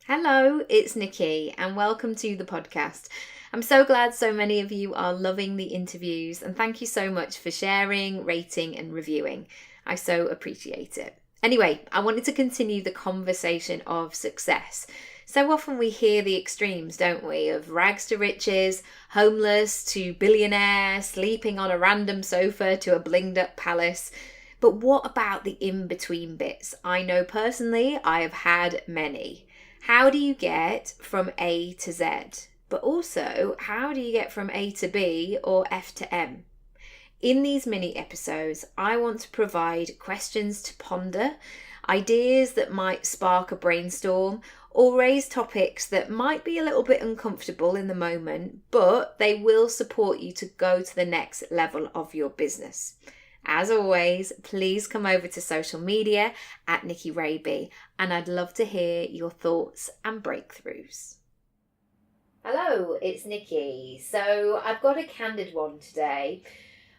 Hello, it's Nikki, and welcome to the podcast. I'm so glad so many of you are loving the interviews, and thank you so much for sharing, rating, and reviewing. I so appreciate it. Anyway, I wanted to continue the conversation of success. So often we hear the extremes, don't we? Of rags to riches, homeless to billionaire, sleeping on a random sofa to a blinged up palace. But what about the in between bits? I know personally I have had many. How do you get from A to Z? But also, how do you get from A to B or F to M? In these mini episodes, I want to provide questions to ponder, ideas that might spark a brainstorm, or raise topics that might be a little bit uncomfortable in the moment, but they will support you to go to the next level of your business. As always, please come over to social media at Nikki Raby, and I'd love to hear your thoughts and breakthroughs. Hello, it's Nikki. So I've got a candid one today.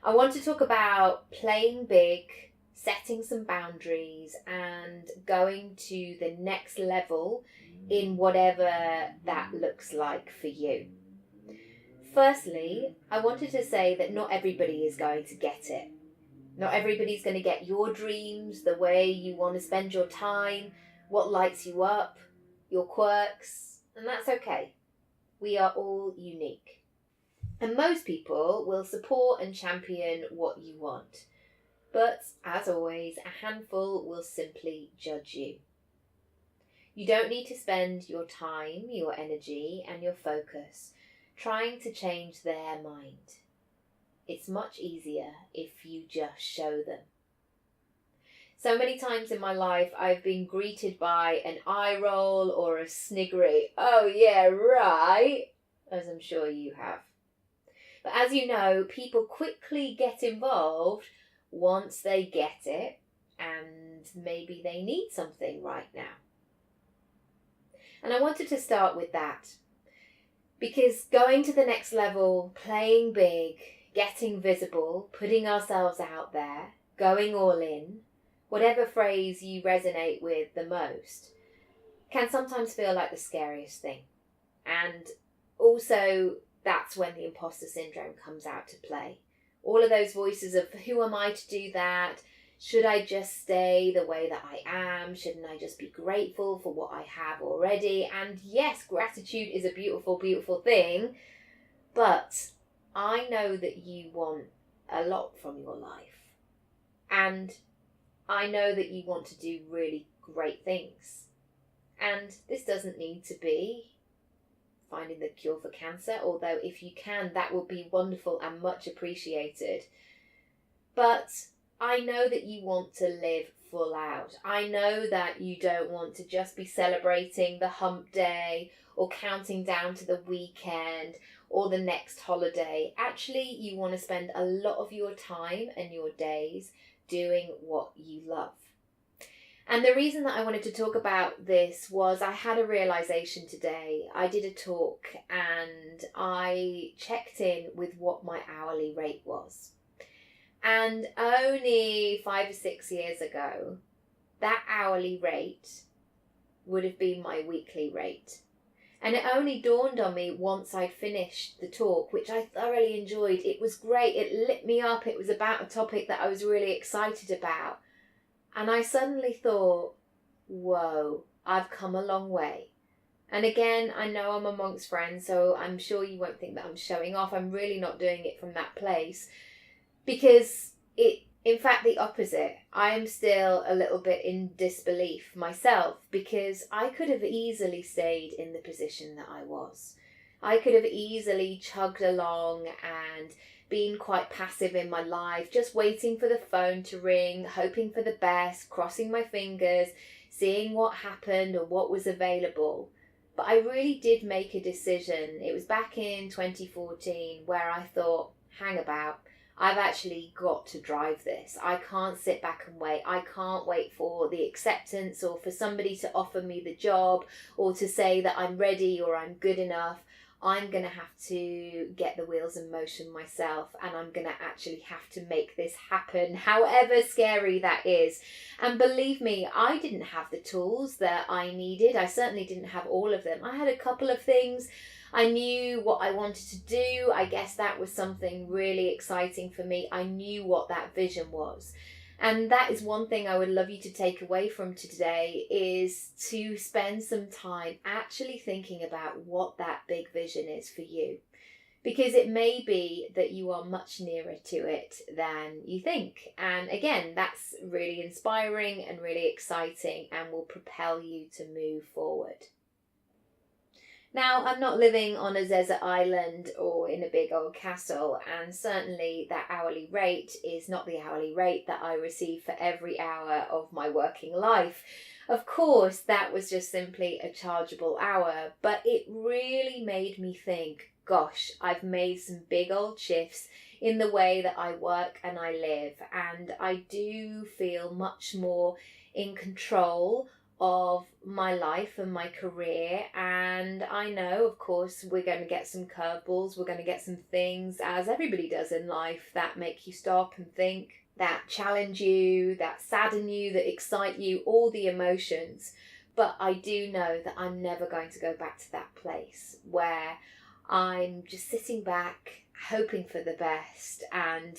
I want to talk about playing big, setting some boundaries, and going to the next level in whatever that looks like for you. Firstly, I wanted to say that not everybody is going to get it. Not everybody's going to get your dreams, the way you want to spend your time, what lights you up, your quirks, and that's okay. We are all unique. And most people will support and champion what you want. But, as always, a handful will simply judge you. You don't need to spend your time, your energy, and your focus trying to change their mind. It's much easier if you just show them. So many times in my life, I've been greeted by an eye roll or a sniggery, "Oh yeah, right," as I'm sure you have. But as you know, people quickly get involved once they get it, and maybe they need something right now. And I wanted to start with that, because going to the next level, playing big, getting visible, putting ourselves out there, going all in, whatever phrase you resonate with the most, can sometimes feel like the scariest thing. And also, that's when the imposter syndrome comes out to play. All of those voices of, who am I to do that? Should I just stay the way that I am? Shouldn't I just be grateful for what I have already? And yes, gratitude is a beautiful, beautiful thing, but I know that you want a lot from your life, and I know that you want to do really great things. And this doesn't need to be finding the cure for cancer, although if you can, that would be wonderful and much appreciated. But I know that you want to live full out. I know that you don't want to just be celebrating the hump day or counting down to the weekend or the next holiday. Actually, you want to spend a lot of your time and your days doing what you love. And the reason that I wanted to talk about this was I had a realization today. I did a talk and I checked in with what my hourly rate was. And only 5 or 6 years ago, that hourly rate would have been my weekly rate. And it only dawned on me once I'd finished the talk, which I thoroughly enjoyed. It was great. It lit me up. It was about a topic that I was really excited about. And I suddenly thought, whoa, I've come a long way. And again, I know I'm amongst friends, so I'm sure you won't think that I'm showing off. I'm really not doing it from that place. Because in fact, the opposite. I'm still a little bit in disbelief myself, because I could have easily stayed in the position that I was. I could have easily chugged along and been quite passive in my life, just waiting for the phone to ring, hoping for the best, crossing my fingers, seeing what happened or what was available. But I really did make a decision. It was back in 2014 where I thought, hang about. I've actually got to drive this. I can't sit back and wait. I can't wait for the acceptance or for somebody to offer me the job or to say that I'm ready or I'm good enough. I'm going to have to get the wheels in motion myself, and I'm going to actually have to make this happen, however scary that is. And believe me, I didn't have the tools that I needed. I certainly didn't have all of them. I had a couple of things. I knew what I wanted to do. I guess that was something really exciting for me. I knew what that vision was. And that is one thing I would love you to take away from today, is to spend some time actually thinking about what that big vision is for you. Because it may be that you are much nearer to it than you think. And again, that's really inspiring and really exciting and will propel you to move forward. Now, I'm not living on a desert island or in a big old castle, and certainly that hourly rate is not the hourly rate that I receive for every hour of my working life. Of course, that was just simply a chargeable hour, but it really made me think, gosh, I've made some big old shifts in the way that I work and I live, and I do feel much more in control of my life and my career. And I know, of course, we're going to get some curveballs, we're going to get some things, as everybody does in life, that make you stop and think, that challenge you, that sadden you, that excite you, all the emotions. But I do know that I'm never going to go back to that place where I'm just sitting back, hoping for the best, and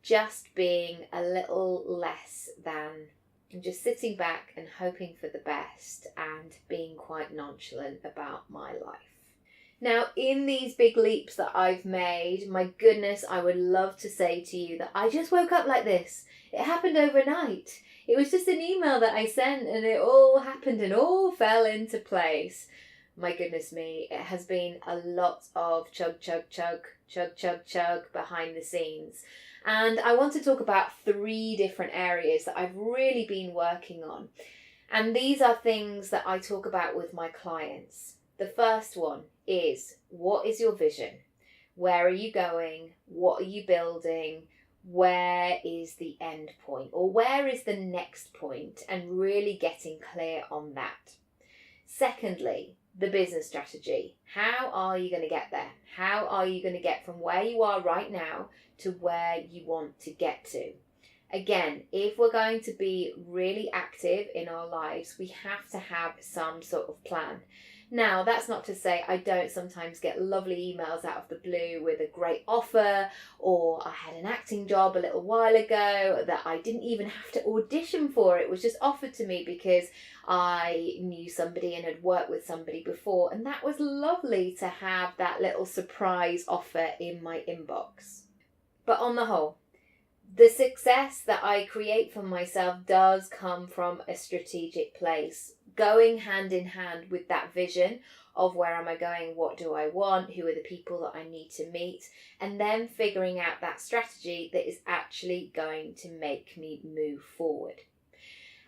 just being a little less than. I'm just sitting back and hoping for the best and being quite nonchalant about my life. Now, in these big leaps that I've made, my goodness, I would love to say to you that I just woke up like this. It happened overnight. It was just an email that I sent and it all happened and all fell into place. My goodness me, it has been a lot of chug behind the scenes. And I want to talk about 3 different areas that I've really been working on. And these are things that I talk about with my clients. The first one is, what is your vision? Where are you going? What are you building? Where is the end point? Or where is the next point? And really getting clear on that. Secondly, the business strategy. How are you going to get there? How are you going to get from where you are right now to where you want to get to? Again, if we're going to be really active in our lives, we have to have some sort of plan. Now, that's not to say I don't sometimes get lovely emails out of the blue with a great offer, or I had an acting job a little while ago that I didn't even have to audition for. It was just offered to me because I knew somebody and had worked with somebody before, and that was lovely to have that little surprise offer in my inbox. But on the whole, the success that I create for myself does come from a strategic place, going hand in hand with that vision of where am I going, what do I want, who are the people that I need to meet, and then figuring out that strategy that is actually going to make me move forward.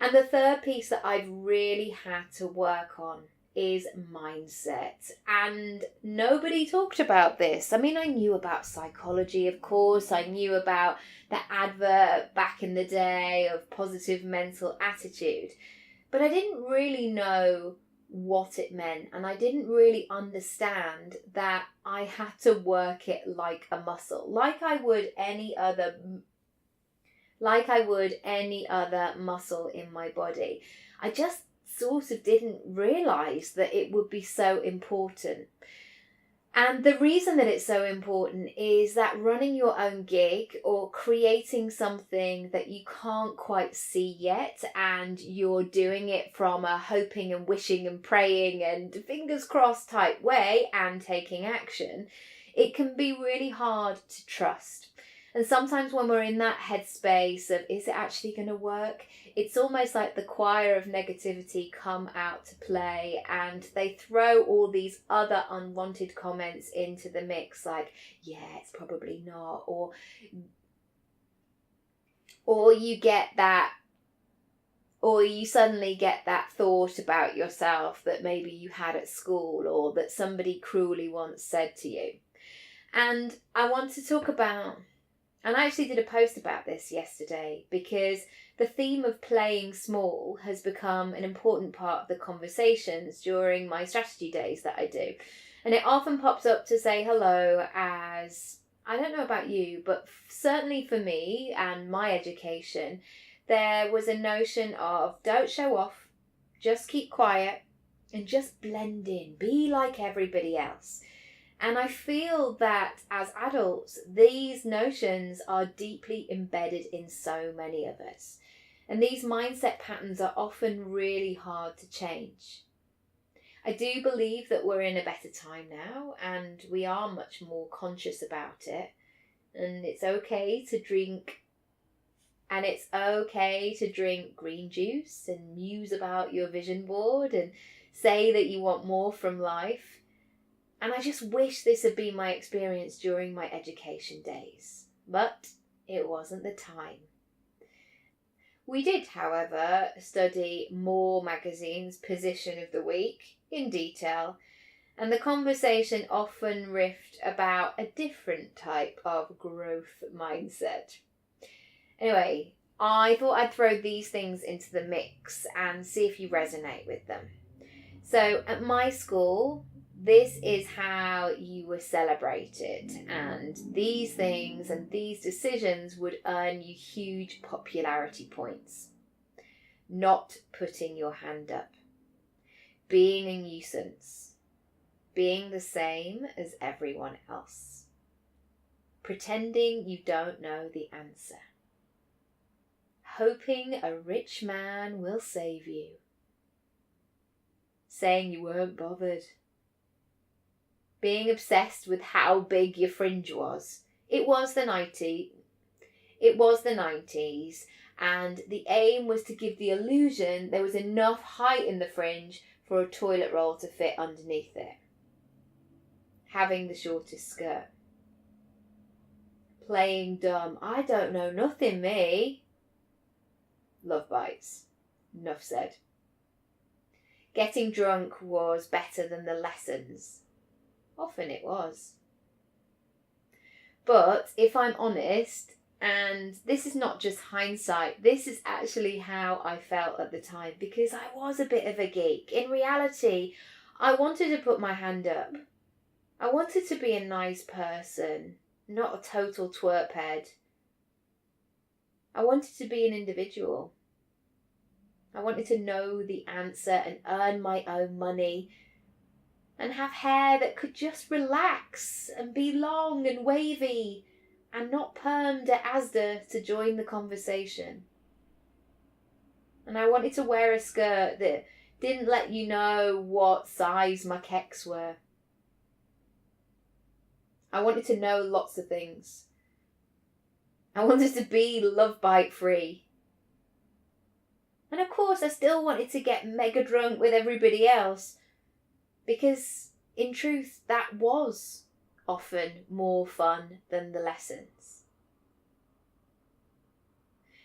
And the third piece that I've really had to work on is mindset. And nobody talked about this. I mean, I knew about psychology, of course. I knew about the advert back in the day of positive mental attitude. But I didn't really know what it meant. And I didn't really understand that I had to work it like a muscle, like I would any other muscle in my body. I just sort of didn't realise that it would be so important. And the reason that it's so important is that running your own gig or creating something that you can't quite see yet, and you're doing it from a hoping and wishing and praying and fingers crossed type way and taking action, it can be really hard to trust. And sometimes when we're in that headspace of, is it actually going to work? It's almost like the choir of negativity come out to play, and they throw all these other unwanted comments into the mix, like, yeah, it's probably not, or you get that, or you suddenly get that thought about yourself that maybe you had at school, or that somebody cruelly once said to you. And I want to talk about, and I actually did a post about this yesterday, because the theme of playing small has become an important part of the conversations during my strategy days that I do. And it often pops up to say hello as, I don't know about you, but certainly for me and my education, there was a notion of don't show off, just keep quiet and just blend in, be like everybody else. And I feel that as adults, these notions are deeply embedded in so many of us. And these mindset patterns are often really hard to change. I do believe that we're in a better time now and we are much more conscious about it. And it's okay to drink green juice and muse about your vision board and say that you want more from life. And I just wish this had been my experience during my education days. But it wasn't the time. We did, however, study More Magazine's Position of the Week in detail, and the conversation often riffed about a different type of growth mindset. Anyway, I thought I'd throw these things into the mix and see if you resonate with them. So at my school, this is how you were celebrated, and these things and these decisions would earn you huge popularity points. Not putting your hand up, being a nuisance, being the same as everyone else, pretending you don't know the answer, hoping a rich man will save you, saying you weren't bothered, being obsessed with how big your fringe was. It was the 90s, and the aim was to give the illusion there was enough height in the fringe for a toilet roll to fit underneath it. Having the shortest skirt. Playing dumb. I don't know nothing, me. Love bites. Enough said. Getting drunk was better than the lessons. Often it was. But if I'm honest, and this is not just hindsight, this is actually how I felt at the time, because I was a bit of a geek. In reality, I wanted to put my hand up. I wanted to be a nice person, not a total twerp head. I wanted to be an individual. I wanted to know the answer and earn my own money and have hair that could just relax and be long and wavy and not permed at Asda to join the conversation. And I wanted to wear a skirt that didn't let you know what size my kecks were. I wanted to know lots of things. I wanted to be love bite free. And of course I still wanted to get mega drunk with everybody else, because in truth that was often more fun than the lessons.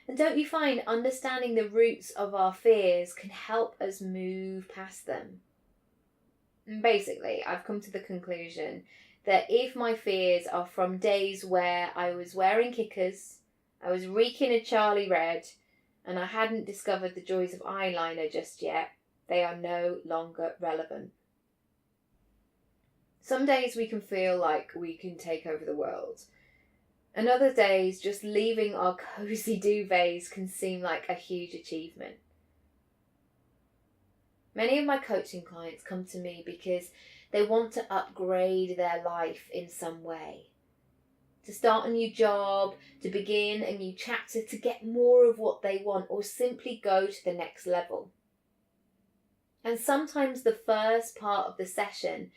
And don't you find understanding the roots of our fears can help us move past them? And basically, I've come to the conclusion that if my fears are from days where I was wearing kickers, I was reeking a Charlie Red, and I hadn't discovered the joys of eyeliner just yet, they are no longer relevant. Some days we can feel like we can take over the world. And other days, just leaving our cosy duvets can seem like a huge achievement. Many of my coaching clients come to me because they want to upgrade their life in some way. To start a new job, to begin a new chapter, to get more of what they want, or simply go to the next level. And sometimes the first part of the session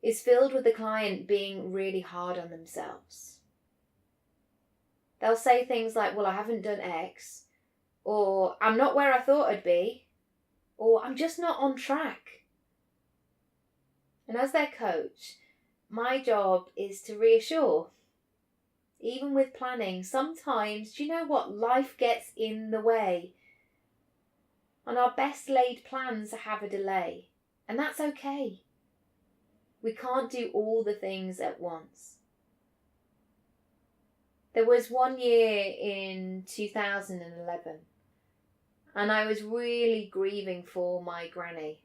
is filled with the client being really hard on themselves. They'll say things like, well, I haven't done X, or I'm not where I thought I'd be, or I'm just not on track. And as their coach, my job is to reassure. Even with planning, sometimes, do you know what? Life gets in the way. And our best laid plans have a delay. And that's okay. We can't do all the things at once. There was one year in 2011, and I was really grieving for my granny.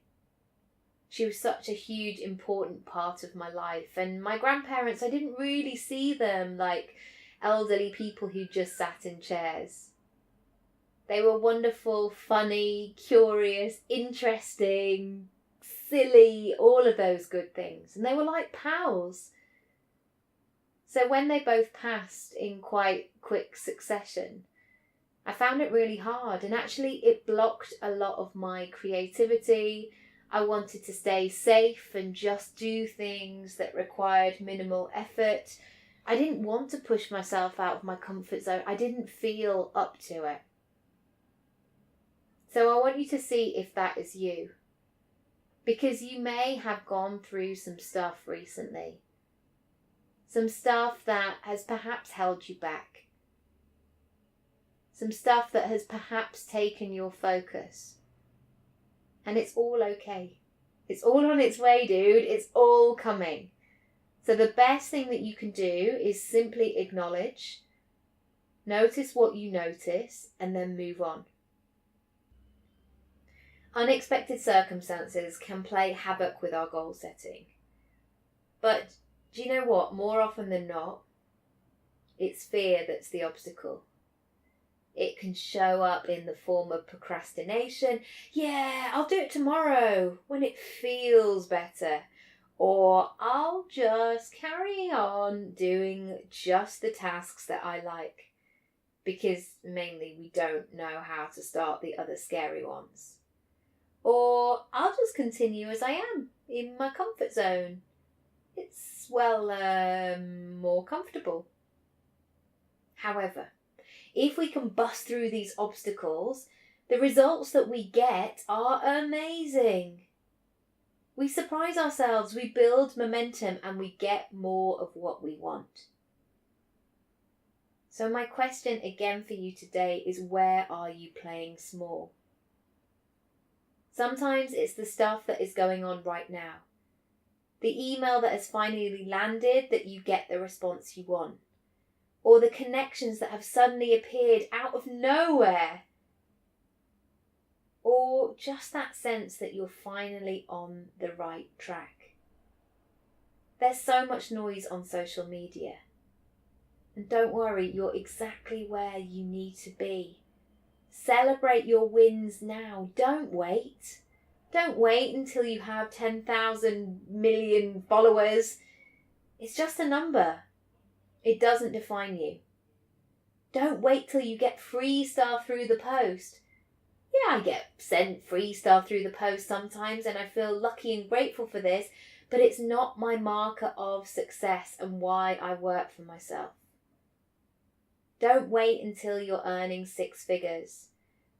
She was such a huge, important part of my life. And my grandparents, I didn't really see them like elderly people who just sat in chairs. They were wonderful, funny, curious, interesting, silly, all of those good things. And they were like pals. So when they both passed in quite quick succession, I found it really hard. And actually it blocked a lot of my creativity. I wanted to stay safe and just do things that required minimal effort. I didn't want to push myself out of my comfort zone. I didn't feel up to it. So I want you to see if that is you. Because you may have gone through some stuff recently. Some stuff that has perhaps held you back. Some stuff that has perhaps taken your focus. And it's all okay. It's all on its way, dude. It's all coming. So the best thing that you can do is simply acknowledge, notice what you notice, and then move on. Unexpected circumstances can play havoc with our goal setting. But do you know what? More often than not, it's fear that's the obstacle. It can show up in the form of procrastination. Yeah, I'll do it tomorrow when it feels better. Or I'll just carry on doing just the tasks that I like. Because mainly we don't know how to start the other scary ones. Or I'll just continue as I am, in my comfort zone. It's, more comfortable. However, if we can bust through these obstacles, the results that we get are amazing. We surprise ourselves, we build momentum, and we get more of what we want. So my question again for you today is, where are you playing small? Sometimes it's the stuff that is going on right now. The email that has finally landed that you get the response you want. Or the connections that have suddenly appeared out of nowhere. Or just that sense that you're finally on the right track. There's so much noise on social media. And don't worry, you're exactly where you need to be. Celebrate your wins now. Don't wait. Don't wait until you have 10,000 million followers. It's just a number. It doesn't define you. Don't wait till you get free stuff through the post. Yeah, I get sent free stuff through the post sometimes and I feel lucky and grateful for this, but it's not my marker of success and why I work for myself. Don't wait until you're earning 6 figures.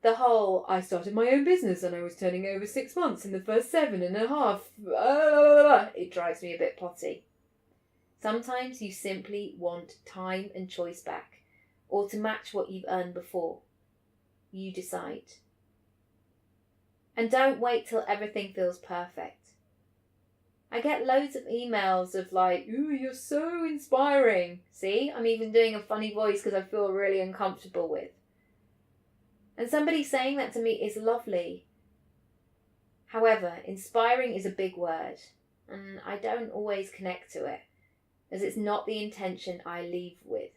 The whole, I started my own business and I was turning over 6 months in the first 7.5. It drives me a bit potty. Sometimes you simply want time and choice back, or to match what you've earned before. You decide. And don't wait till everything feels perfect. I get loads of emails of like, ooh, you're so inspiring. See, I'm even doing a funny voice because I feel really uncomfortable with. And somebody saying that to me is lovely. However, inspiring is a big word, and I don't always connect to it, as it's not the intention I lead with.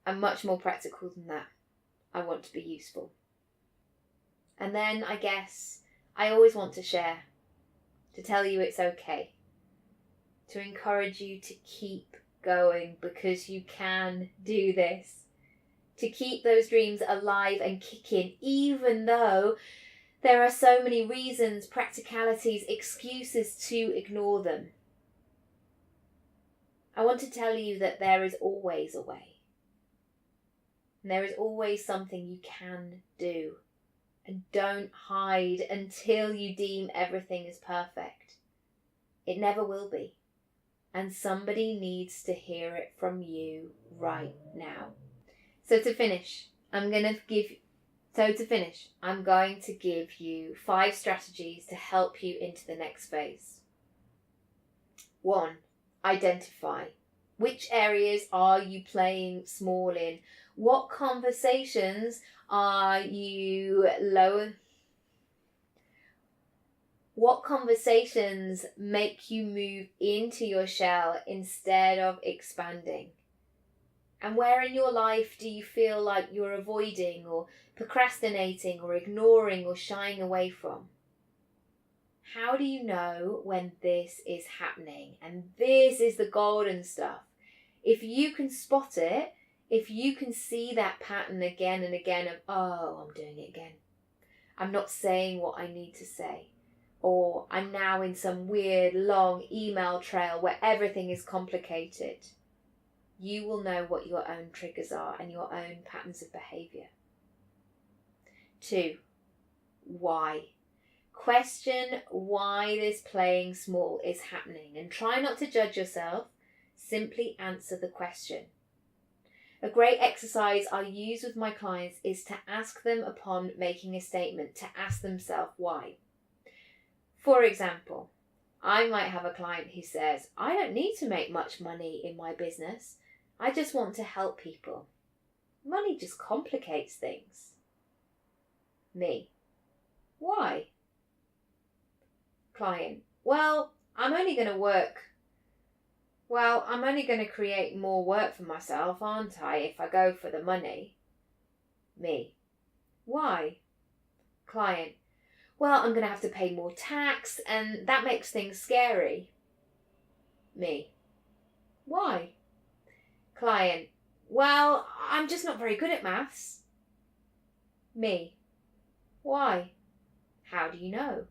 I'm much more practical than that. I want to be useful. And then I guess I always want to share, to tell you it's okay, to encourage you to keep going because you can do this, to keep those dreams alive and kicking even though there are so many reasons, practicalities, excuses to ignore them. I want to tell you that there is always a way. And there is always something you can do. And don't hide until you deem everything is perfect. It never will be. And somebody needs to hear it from you right now. So to finish, I'm going to give you 5 strategies to help you into the next phase. 1. Identify. Which areas are you playing small in? What conversations Are you lower? What conversations make you move into your shell instead of expanding? And where in your life do you feel like you're avoiding or procrastinating or ignoring or shying away from? How do you know when this is happening? And this is the golden stuff. If you can spot it, if you can see that pattern again and again of, oh, I'm doing it again. I'm not saying what I need to say. Or I'm now in some weird long email trail where everything is complicated. You will know what your own triggers are and your own patterns of behaviour. 2, why? Question why this playing small is happening and try not to judge yourself. Simply answer the question. A great exercise I use with my clients is to ask them upon making a statement, to ask themselves why. For example, I might have a client who says, I don't need to make much money in my business. I just want to help people. Money just complicates things. Me. Why? Client. Well, I'm only going to create more work for myself, aren't I, if I go for the money? Me. Why? Client. Well, I'm going to have to pay more tax and that makes things scary. Me. Why? Client. Well, I'm just not very good at maths. Me. Why? How do you know?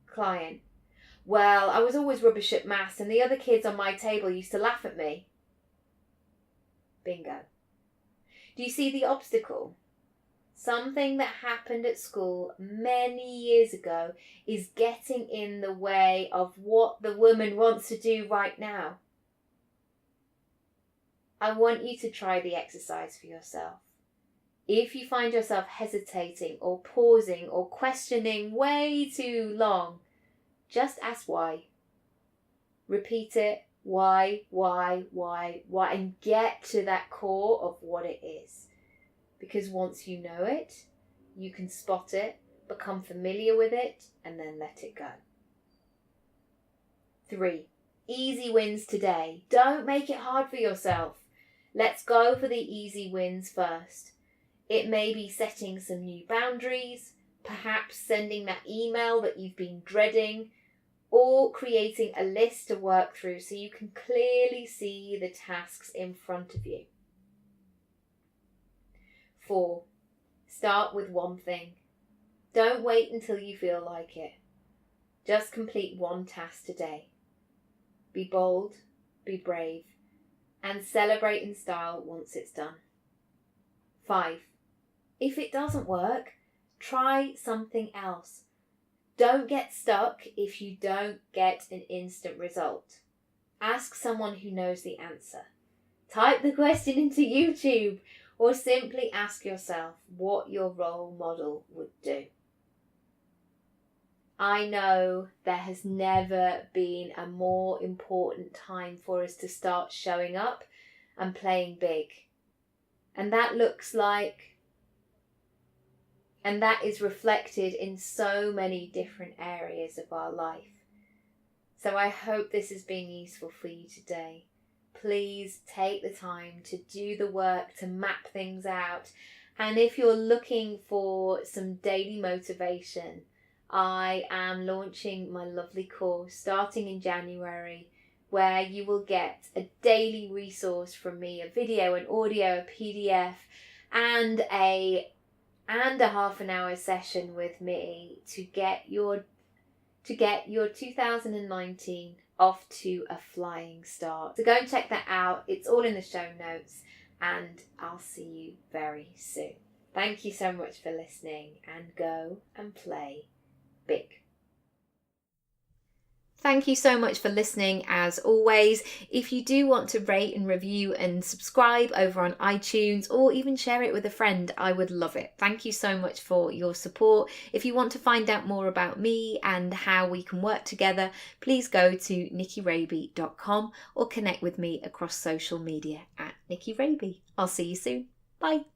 Client. Well, I was always rubbish at maths and the other kids on my table used to laugh at me. Bingo. Do you see the obstacle? Something that happened at school many years ago is getting in the way of what the woman wants to do right now. I want you to try the exercise for yourself. If you find yourself hesitating or pausing or questioning way too long, just ask why. Repeat it, why, and get to that core of what it is. Because once you know it, you can spot it, become familiar with it, and then let it go. 3, easy wins today. Don't make it hard for yourself. Let's go for the easy wins first. It may be setting some new boundaries, perhaps sending that email that you've been dreading, or creating a list to work through so you can clearly see the tasks in front of you. 4, start with one thing. Don't wait until you feel like it. Just complete one task today. Be bold, be brave, and celebrate in style once it's done. 5, if it doesn't work, try something else. Don't get stuck if you don't get an instant result. Ask someone who knows the answer. Type the question into YouTube or simply ask yourself what your role model would do. I know there has never been a more important time for us to start showing up and playing big. And that is reflected in so many different areas of our life. So I hope this has been useful for you today. Please take the time to do the work to map things out. And if you're looking for some daily motivation, I am launching my lovely course starting in January, where you will get a daily resource from me, a video, an audio, a PDF, and a half an hour session with me to get your 2019 off to a flying start. So go and check that out. It's all in the show notes, and I'll see you very soon. Thank you so much for listening, and go and play big. Thank you so much for listening as always. If you do want to rate and review and subscribe over on iTunes or even share it with a friend, I would love it. Thank you so much for your support. If you want to find out more about me and how we can work together, please go to nikkiraby.com or connect with me across social media at Nikki Raby. I'll see you soon. Bye.